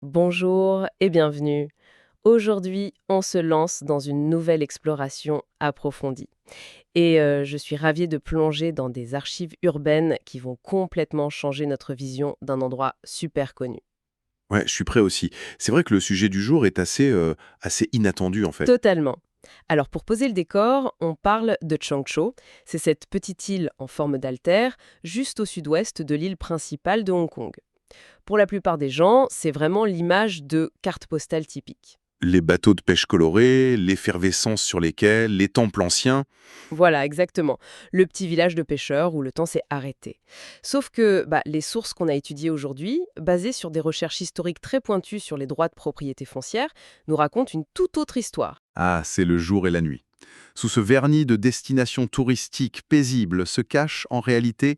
Bonjour et bienvenue. Aujourd'hui, on se lance dans une nouvelle exploration approfondie. Je suis ravie de plonger dans des archives urbaines qui vont complètement changer notre vision d'un endroit super connu. Ouais, je suis prêt aussi. C'est vrai que le sujet du jour est assez inattendu, en fait. Totalement. Alors pour poser le décor, on parle de Changchou. C'est cette petite île en forme d'altère, juste au sud-ouest de l'île principale de Hong Kong. Pour la plupart des gens, c'est vraiment l'image de carte postale typique. Les bateaux de pêche colorés, l'effervescence sur les quais, les temples anciens. Voilà, exactement. Le petit village de pêcheurs où le temps s'est arrêté. Sauf que les sources qu'on a étudiées aujourd'hui, basées sur des recherches historiques très pointues sur les droits de propriété foncière, nous racontent une toute autre histoire. Ah, c'est le jour et la nuit. Sous ce vernis de destination touristique paisible se cache en réalité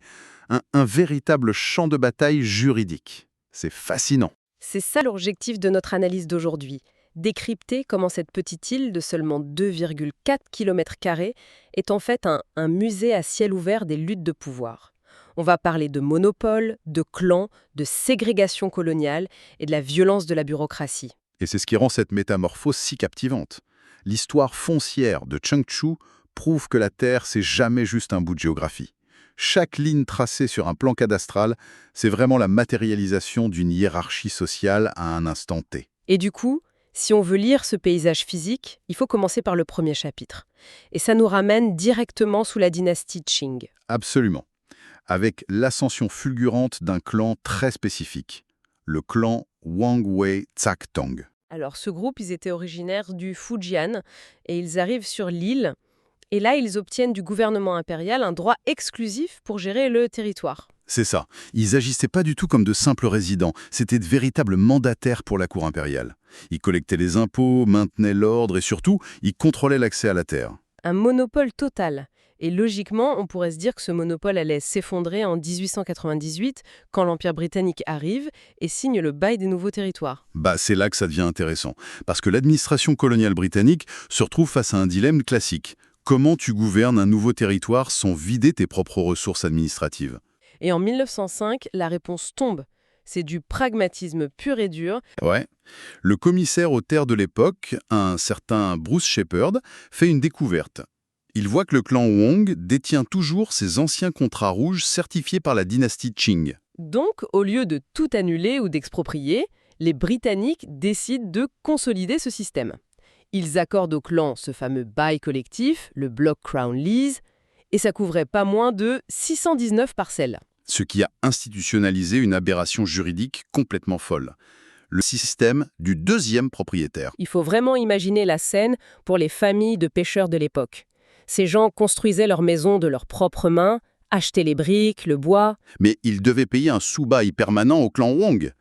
un véritable champ de bataille juridique. C'est fascinant. C'est ça l'objectif de notre analyse d'aujourd'hui. Décrypter comment cette petite île de seulement 2,4 km² est en fait un musée à ciel ouvert des luttes de pouvoir. On va parler de monopole, de clans, de ségrégation coloniale et de la violence de la bureaucratie. Et c'est ce qui rend cette métamorphose si captivante. L'histoire foncière de Chengchu prouve que la Terre, c'est jamais juste un bout de géographie. Chaque ligne tracée sur un plan cadastral, c'est vraiment la matérialisation d'une hiérarchie sociale à un instant T. Et du coup, si on veut lire ce paysage physique, il faut commencer par le premier chapitre. Et ça nous ramène directement sous la dynastie Qing. Absolument. Avec l'ascension fulgurante d'un clan très spécifique, le clan Wang Wei Tsaktong. Alors ce groupe, ils étaient originaires du Fujian et ils arrivent sur l'île. Et là, ils obtiennent du gouvernement impérial un droit exclusif pour gérer le territoire. C'est ça. Ils agissaient pas du tout comme de simples résidents, c'était de véritables mandataires pour la cour impériale. Ils collectaient les impôts, maintenaient l'ordre et surtout, ils contrôlaient l'accès à la terre. Un monopole total. Et logiquement, on pourrait se dire que ce monopole allait s'effondrer en 1898 quand l'Empire britannique arrive et signe le bail des nouveaux territoires. C'est là que ça devient intéressant, parce que l'administration coloniale britannique se retrouve face à un dilemme classique. Comment tu gouvernes un nouveau territoire sans vider tes propres ressources administratives? Et en 1905, la réponse tombe. C'est du pragmatisme pur et dur. Ouais. Le commissaire aux terres de l'époque, un certain Bruce Shepherd, fait une découverte. Il voit que le clan Wong détient toujours ses anciens contrats rouges certifiés par la dynastie Qing. Donc, au lieu de tout annuler ou d'exproprier, les Britanniques décident de consolider ce système. Ils accordent au clan ce fameux bail collectif, le Block Crown Lease, et ça couvrait pas moins de 619 parcelles. Ce qui a institutionnalisé une aberration juridique complètement folle. Le système du deuxième propriétaire. Il faut vraiment imaginer la scène pour les familles de pêcheurs de l'époque. Ces gens construisaient leurs maisons de leurs propres mains, achetaient les briques, le bois. Mais il devait payer un sous-bail permanent au clan Wong.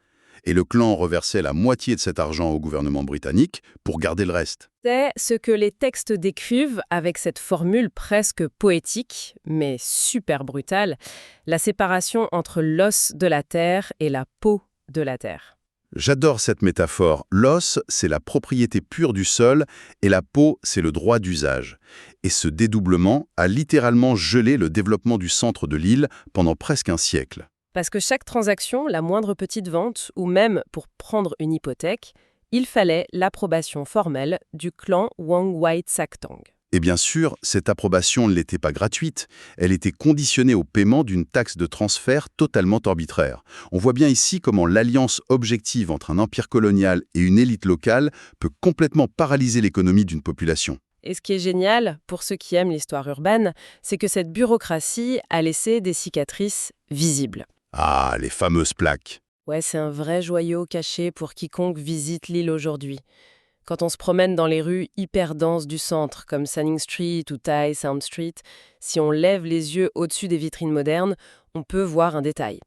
Et le clan reversait la moitié de cet argent au gouvernement britannique pour garder le reste. C'est ce que les textes décrivent avec cette formule presque poétique, mais super brutale, la séparation entre l'os de la terre et la peau de la terre. J'adore cette métaphore. L'os, c'est la propriété pure du sol et la peau, c'est le droit d'usage. Et ce dédoublement a littéralement gelé le développement du centre de l'île pendant presque un siècle. Parce que chaque transaction, la moindre petite vente, ou même pour prendre une hypothèque, il fallait l'approbation formelle du clan Wang Wai Tsaktong. Et bien sûr, cette approbation ne l'était pas gratuite. Elle était conditionnée au paiement d'une taxe de transfert totalement arbitraire. On voit bien ici comment l'alliance objective entre un empire colonial et une élite locale peut complètement paralyser l'économie d'une population. Et ce qui est génial, pour ceux qui aiment l'histoire urbaine, c'est que cette bureaucratie a laissé des cicatrices visibles. Ah, les fameuses plaques. Ouais, c'est un vrai joyau caché pour quiconque visite l'île aujourd'hui. Quand on se promène dans les rues hyper denses du centre, comme Canning Street ou Tai Sound Street, si on lève les yeux au-dessus des vitrines modernes, on peut voir un détail.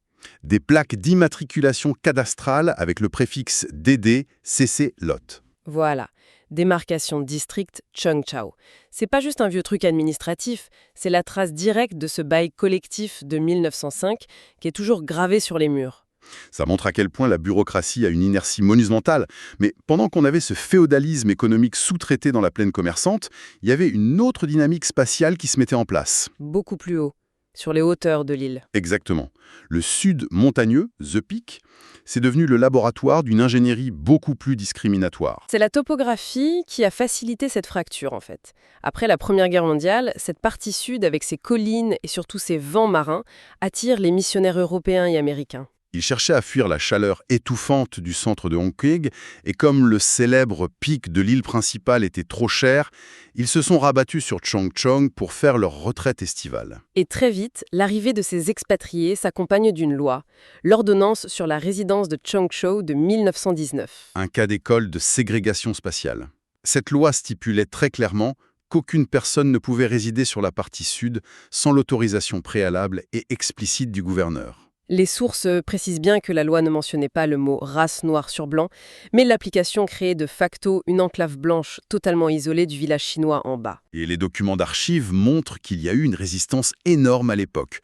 Des plaques d'immatriculation cadastrale avec le préfixe DD CC Lot. Voilà, démarcation de district Cheungchao. C'est pas juste un vieux truc administratif, c'est la trace directe de ce bail collectif de 1905 qui est toujours gravé sur les murs. Ça montre à quel point la bureaucratie a une inertie monumentale. Mais pendant qu'on avait ce féodalisme économique sous-traité dans la plaine commerçante, il y avait une autre dynamique spatiale qui se mettait en place. Beaucoup plus haut. sur les hauteurs de l'île. Exactement. Le sud montagneux, The Peak, c'est devenu le laboratoire d'une ingénierie beaucoup plus discriminatoire. C'est la topographie qui a facilité cette fracture, en fait. Après la Première Guerre mondiale, cette partie sud, avec ses collines et surtout ses vents marins, attire les missionnaires européens et américains. Ils cherchaient à fuir la chaleur étouffante du centre de Hong Kong, et comme le célèbre pic de l'île principale était trop cher, ils se sont rabattus sur Chong Chong pour faire leur retraite estivale. Et très vite, l'arrivée de ces expatriés s'accompagne d'une loi, l'ordonnance sur la résidence de Chong Chou de 1919. Un cas d'école de ségrégation spatiale. Cette loi stipulait très clairement qu'aucune personne ne pouvait résider sur la partie sud sans l'autorisation préalable et explicite du gouverneur. Les sources précisent bien que la loi ne mentionnait pas le mot race noir sur blanc, mais l'application créait de facto une enclave blanche totalement isolée du village chinois en bas. Et les documents d'archives montrent qu'il y a eu une résistance énorme à l'époque,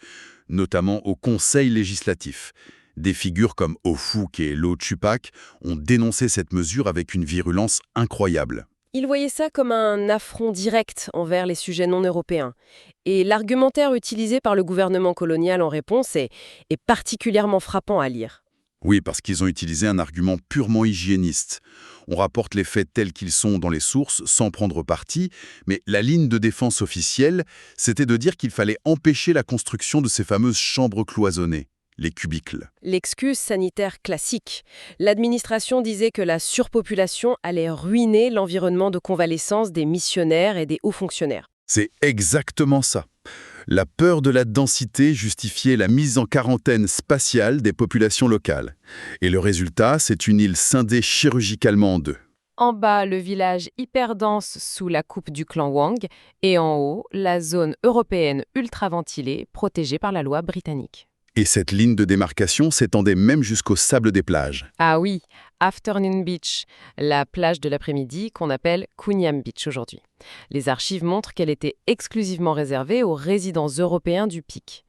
notamment au Conseil législatif. Des figures comme Oh Fook et Lo Chupak ont dénoncé cette mesure avec une virulence incroyable. Ils voyaient ça comme un affront direct envers les sujets non européens. Et l'argumentaire utilisé par le gouvernement colonial en réponse est particulièrement frappant à lire. Oui, parce qu'ils ont utilisé un argument purement hygiéniste. On rapporte les faits tels qu'ils sont dans les sources, sans prendre parti, mais la ligne de défense officielle, c'était de dire qu'il fallait empêcher la construction de ces fameuses chambres cloisonnées, les cubicles. L'excuse sanitaire classique. L'administration disait que la surpopulation allait ruiner l'environnement de convalescence des missionnaires et des hauts fonctionnaires. C'est exactement ça. La peur de la densité justifiait la mise en quarantaine spatiale des populations locales. Et le résultat, c'est une île scindée chirurgicalement en deux. En bas, le village hyper dense sous la coupe du clan Wang, et en haut, la zone européenne ultra-ventilée, protégée par la loi britannique. Et cette ligne de démarcation s'étendait même jusqu'au sable des plages. Ah oui, Afternoon Beach, la plage de l'après-midi qu'on appelle Kunyam Beach aujourd'hui. Les archives montrent qu'elle était exclusivement réservée aux résidents européens du Pic,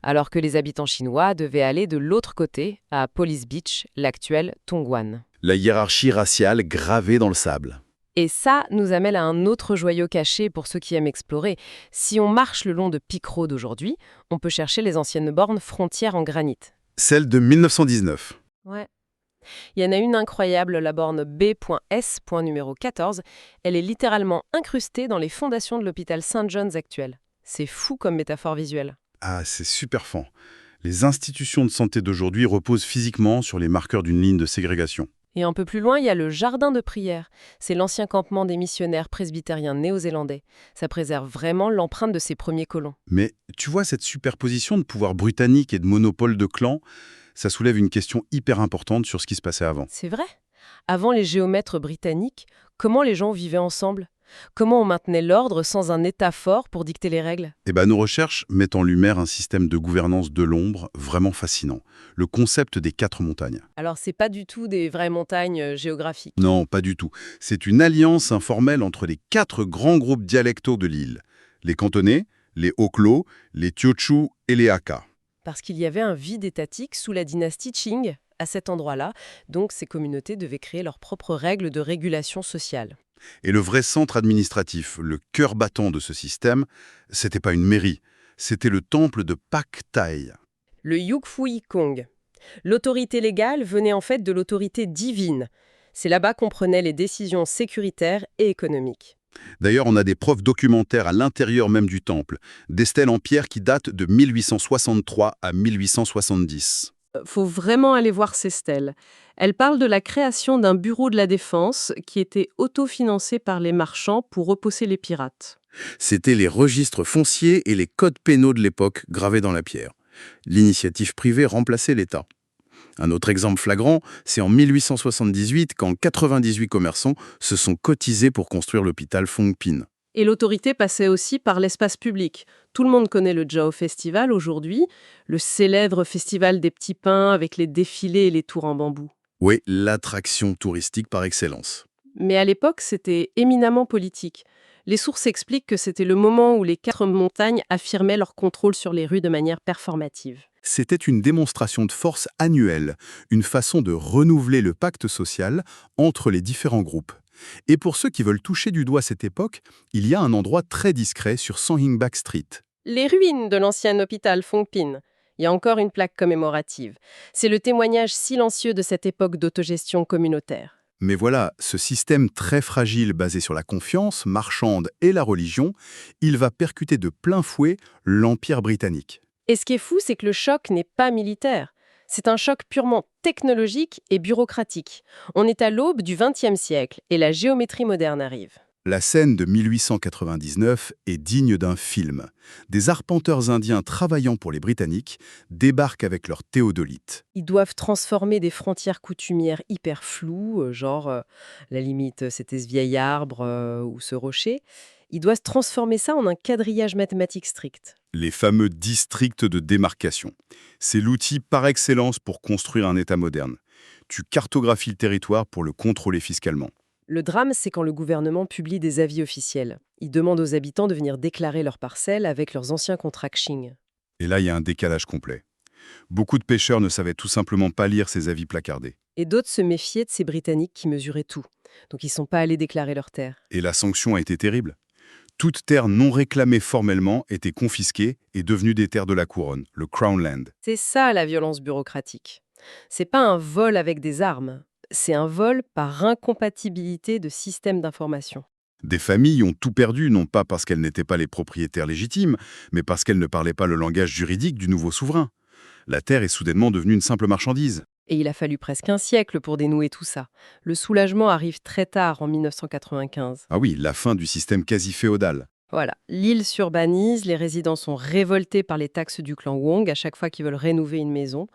alors que les habitants chinois devaient aller de l'autre côté, à Police Beach, l'actuel Tongguan. La hiérarchie raciale gravée dans le sable. Et ça nous amène à un autre joyau caché pour ceux qui aiment explorer. Si on marche le long de Peak Road aujourd'hui, on peut chercher les anciennes bornes frontières en granit. Celle de 1919. Ouais. Il y en a une incroyable, la borne B.S. numéro 14. Elle est littéralement incrustée dans les fondations de l'hôpital St. John's actuel. C'est fou comme métaphore visuelle. Ah, c'est super fan. Les institutions de santé d'aujourd'hui reposent physiquement sur les marqueurs d'une ligne de ségrégation. Et un peu plus loin, il y a le jardin de prière. C'est l'ancien campement des missionnaires presbytériens néo-zélandais. Ça préserve vraiment l'empreinte de ces premiers colons. Mais tu vois, cette superposition de pouvoir britannique et de monopole de clan, ça soulève une question hyper importante sur ce qui se passait avant. C'est vrai. Avant les géomètres britanniques, comment les gens vivaient ensemble ? Comment on maintenait l'ordre sans un État fort pour dicter les règles ? Eh ben, nos recherches mettent en lumière un système de gouvernance de l'ombre vraiment fascinant. Le concept des 4 montagnes. Alors, c'est pas du tout des vraies montagnes géographiques. Non, pas du tout. C'est une alliance informelle entre les 4 grands groupes dialectaux de l'île. Les Cantonais, les Hoklo, les Teochew et les Hakka. Parce qu'il y avait un vide étatique sous la dynastie Qing à cet endroit-là, donc ces communautés devaient créer leurs propres règles de régulation sociale. Et le vrai centre administratif, le cœur battant de ce système, c'était pas une mairie, c'était le temple de Pak Tai. Le Yukfui Kong. L'autorité légale venait en fait de l'autorité divine. C'est là-bas qu'on prenait les décisions sécuritaires et économiques. D'ailleurs, on a des preuves documentaires à l'intérieur même du temple, des stèles en pierre qui datent de 1863 à 1870. Faut vraiment aller voir ces stèles. Elles parlent de la création d'un bureau de la défense qui était autofinancé par les marchands pour repousser les pirates. C'étaient les registres fonciers et les codes pénaux de l'époque gravés dans la pierre. L'initiative privée remplaçait l'État. Un autre exemple flagrant, c'est en 1878 quand 98 commerçants se sont cotisés pour construire l'hôpital Phong Pin. Et l'autorité passait aussi par l'espace public. Tout le monde connaît le Jiao Festival aujourd'hui, le célèbre festival des petits pains avec les défilés et les tours en bambou. Oui, l'attraction touristique par excellence. Mais à l'époque, c'était éminemment politique. Les sources expliquent que c'était le moment où les 4 montagnes affirmaient leur contrôle sur les rues de manière performative. C'était une démonstration de force annuelle, une façon de renouveler le pacte social entre les différents groupes. Et pour ceux qui veulent toucher du doigt cette époque, il y a un endroit très discret sur Sanghingbak Street. Les ruines de l'ancien hôpital Phongpin. Il y a encore une plaque commémorative. C'est le témoignage silencieux de cette époque d'autogestion communautaire. Mais voilà, ce système très fragile basé sur la confiance marchande et la religion, il va percuter de plein fouet l'Empire britannique. Et ce qui est fou, c'est que le choc n'est pas militaire. C'est un choc purement technologique et bureaucratique. On est à l'aube du XXe siècle et la géométrie moderne arrive. La scène de 1899 est digne d'un film. Des arpenteurs indiens travaillant pour les Britanniques débarquent avec leurs théodolites. Ils doivent transformer des frontières coutumières hyper floues, la limite c'était ce vieil arbre ou ce rocher. Ils doivent transformer ça en un quadrillage mathématique strict. Les fameux districts de démarcation. C'est l'outil par excellence pour construire un État moderne. Tu cartographies le territoire pour le contrôler fiscalement. Le drame, c'est quand le gouvernement publie des avis officiels. Il demande aux habitants de venir déclarer leurs parcelles avec leurs anciens contrats Xing. Et là, il y a un décalage complet. Beaucoup de pêcheurs ne savaient tout simplement pas lire ces avis placardés. Et d'autres se méfiaient de ces Britanniques qui mesuraient tout. Donc ils ne sont pas allés déclarer leurs terres. Et la sanction a été terrible. Toute terre non réclamée formellement était confisquée et devenue des terres de la couronne, le Crown Land. C'est ça la violence bureaucratique. C'est pas un vol avec des armes. C'est un vol par incompatibilité de systèmes d'information. Des familles ont tout perdu, non pas parce qu'elles n'étaient pas les propriétaires légitimes, mais parce qu'elles ne parlaient pas le langage juridique du nouveau souverain. La terre est soudainement devenue une simple marchandise. Et il a fallu presque un siècle pour dénouer tout ça. Le soulagement arrive très tard, en 1995. Ah oui, la fin du système quasi-féodal. Voilà, l'île s'urbanise, les résidents sont révoltés par les taxes du clan Wong à chaque fois qu'ils veulent rénover une maison.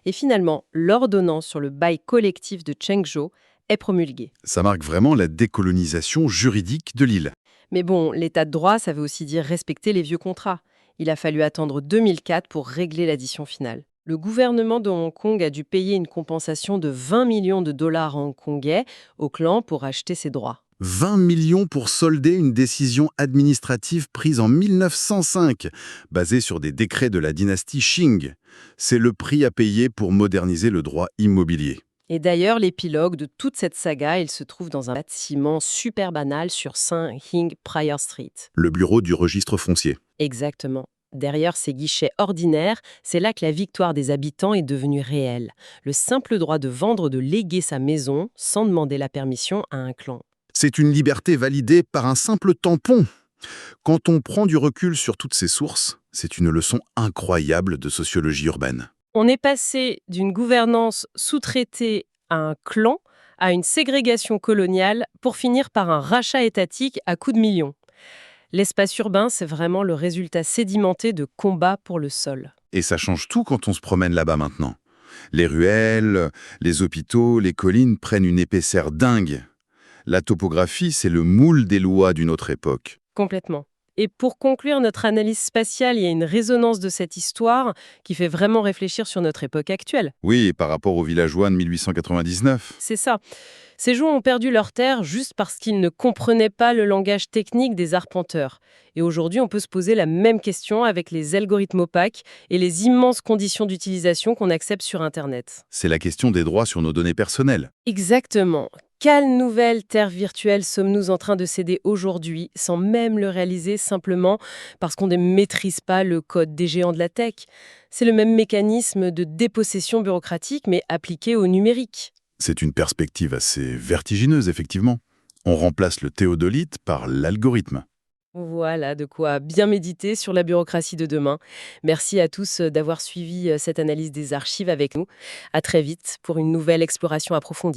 Et finalement, l'ordonnance sur le bail collectif de Chengzhou est promulguée. Ça marque vraiment la décolonisation juridique de l'île. Mais bon, l'état de droit, ça veut aussi dire respecter les vieux contrats. Il a fallu attendre 2004 pour régler l'addition finale. Le gouvernement de Hong Kong a dû payer une compensation de 20 millions de dollars hongkongais au clan pour acheter ses droits. 20 millions pour solder une décision administrative prise en 1905, basée sur des décrets de la dynastie Qing. C'est le prix à payer pour moderniser le droit immobilier. Et d'ailleurs, l'épilogue de toute cette saga, il se trouve dans un bâtiment super banal sur St. Hing Prior Street. Le bureau du registre foncier. Exactement. Derrière ces guichets ordinaires, c'est là que la victoire des habitants est devenue réelle. Le simple droit de vendre ou de léguer sa maison sans demander la permission à un clan. C'est une liberté validée par un simple tampon. Quand on prend du recul sur toutes ces sources, c'est une leçon incroyable de sociologie urbaine. On est passé d'une gouvernance sous-traitée à un clan à une ségrégation coloniale pour finir par un rachat étatique à coups de millions. L'espace urbain, c'est vraiment le résultat sédimenté de combats pour le sol. Et ça change tout quand on se promène là-bas maintenant. Les ruelles, les hôpitaux, les collines prennent une épaisseur dingue. La topographie, c'est le moule des lois d'une autre époque. Complètement. Et pour conclure notre analyse spatiale, il y a une résonance de cette histoire qui fait vraiment réfléchir sur notre époque actuelle. Oui, par rapport aux villageois de 1899. C'est ça. Ces gens ont perdu leurs terres juste parce qu'ils ne comprenaient pas le langage technique des arpenteurs. Et aujourd'hui, on peut se poser la même question avec les algorithmes opaques et les immenses conditions d'utilisation qu'on accepte sur Internet. C'est la question des droits sur nos données personnelles. Exactement. Quelle nouvelle terre virtuelle sommes-nous en train de céder aujourd'hui, sans même le réaliser simplement parce qu'on ne maîtrise pas le code des géants de la tech? C'est le même mécanisme de dépossession bureaucratique, mais appliqué au numérique. C'est une perspective assez vertigineuse, effectivement. On remplace le théodolite par l'algorithme. Voilà, de quoi bien méditer sur la bureaucratie de demain. Merci à tous d'avoir suivi cette analyse des archives avec nous. À très vite pour une nouvelle exploration approfondie.